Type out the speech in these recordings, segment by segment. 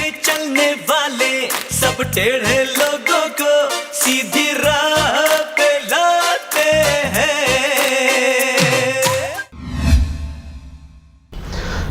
पे चलने वाले सब टेढ़े लोगों को सीधी राह पे लाते हैं।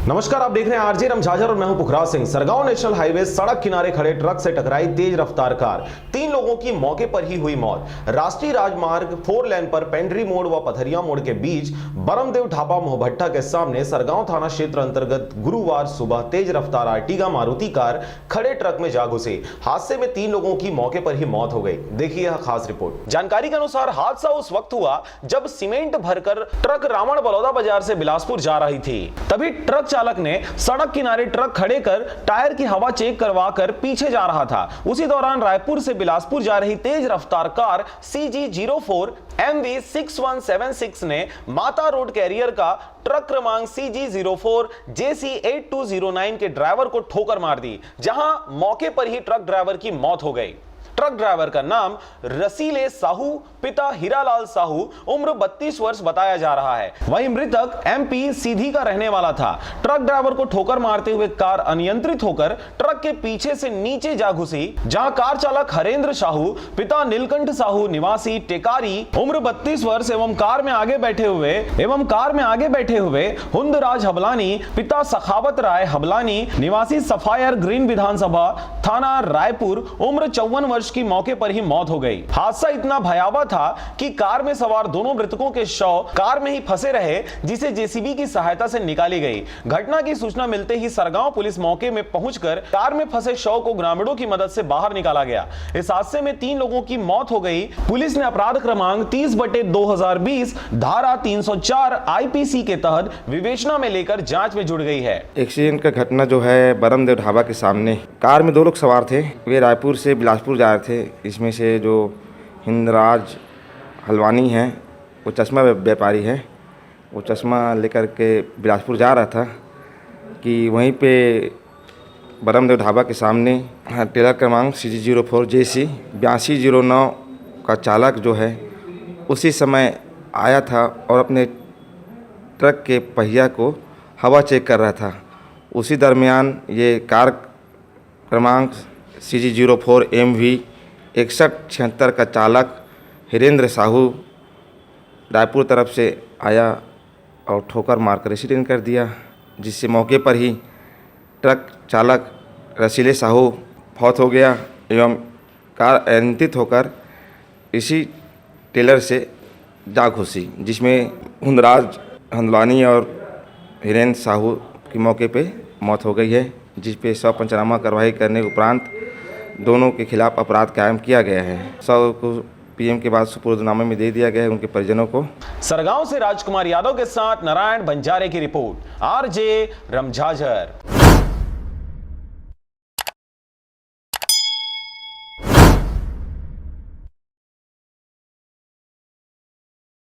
नमस्कार, आप देख रहे हैं आरजे रमझाझर और मैं हूं पुखराज सिंह। सरगांव नेशनल हाईवे सड़क किनारे खड़े ट्रक से टकराई तेज रफ्तार कार, 3 लोगों की मौके पर ही हुई मौत। राष्ट्रीय राजमार्ग 4 लेन पर पेंड्री मोड़ व पथरिया मोड़ के बीच बरमदेव ढाबा मोहभट्टा के सामने सरगांव थाना क्षेत्र अंतर्गत गुरुवार सुबह तेज रफ्तार आर्टिगा मारुति कार खड़े ट्रक में जा घुसी। हादसे में 3 लोगों की मौके पर ही मौत हो गई। देखिए यह खास रिपोर्ट। जानकारी के अनुसार हादसा उस वक्त हुआ जब सीमेंट भरकर ट्रक रावण बलौदा बाजार से बिलासपुर जा रही थी। तभी ट्रक चालक ने सड़क किनारे ट्रक खड़े कर टायर की हवा चेक करवा कर पीछे जा रहा था। उसी दौरान रायपुर से बिलासपुर जा रही तेज रफ्तार कार CG04 MV 6176 ने माता रोड कैरियर का ट्रक क्रमांक CG04 JC 8209 के ड्राइवर को ठोकर मार दी, जहां मौके पर ही ट्रक ड्राइवर की मौत हो गई। ट्रक ड्राइवर का नाम रसीले साहू, पिता हीरालाल साहू, उम्र 32 वर्ष बताया जा रहा है। वहीं मृतक MP सीधी का रहने वाला था। ट्रक ड्राइवर को ठोकर मारते हुए कार अनियंत्रित होकर ट्रक के पीछे से नीचे जा घुसी, जहां कार चालक हरेंद्र साहू, पिता नीलकंठ साहू, निवासी टेकारी, उम्र 32 वर्ष एवं कार में आगे बैठे हुए हुंदराज हबलानी, पिता सखावत राय हबलानी, निवासी सफायर ग्रीन विधानसभा थाना रायपुर, उम्र 54 वर्ष की मौके पर ही मौत हो गई। हादसा इतना भयावह था कि कार में सवार दोनों मृतकों के शव कार में ही फंसे रहे, जिसे JCB की सहायता से निकाली गई। घटना की सूचना मिलते ही सरगांव पुलिस मौके में पहुंचकर कार में फंसे शव को ग्रामीणों की मदद से बाहर निकाला गया। इस हादसे में 3 लोगों की मौत हो गई। पुलिस ने अपराध क्रमांक 30/2020 धारा 304 IPC के तहत विवेचना में लेकर जांच में जुट गई है। एक्सीडेंट का घटना जो है बरमदेव ढाबा के सामने, कार में 2 लोग सवार थे। वे रायपुर से बिलासपुर जा रहे थे। इसमें से जो हिंदराज हलवानी हैं, वो चश्मा व्यापारी है, वो चश्मा लेकर के बिलासपुर जा रहा था कि वहीं पे बरमदेव ढाबा के सामने टेलर क्रमांक CG04 JC 8209 का चालक जो है उसी समय आया था और अपने ट्रक के पहिया को हवा चेक कर रहा था। उसी दरमियान ये कार क्रमांक CG04 MV 6176 का चालक हिरेंद्र साहू रायपुर तरफ से आया और ठोकर मारकर एक्सीडेंट कर दिया, जिससे मौके पर ही ट्रक चालक रसीले साहू फौत हो गया एवं कार अनियंत्रित होकर इसी टेलर से जा घुसी, जिसमें हुंदराज हंदलानी और हिरेंद्र साहू की मौके पे मौत हो गई है, जिस पे शव पंचनामा कार्रवाई करने के उपरांत दोनों के खिलाफ अपराध कायम किया गया है। शव को PM के बाद सुपुर्दनामे में दे दिया गया है उनके परिजनों को। सरगांव से राजकुमार यादव के साथ नारायण बंजारे की रिपोर्ट, आरजे रमझाझर।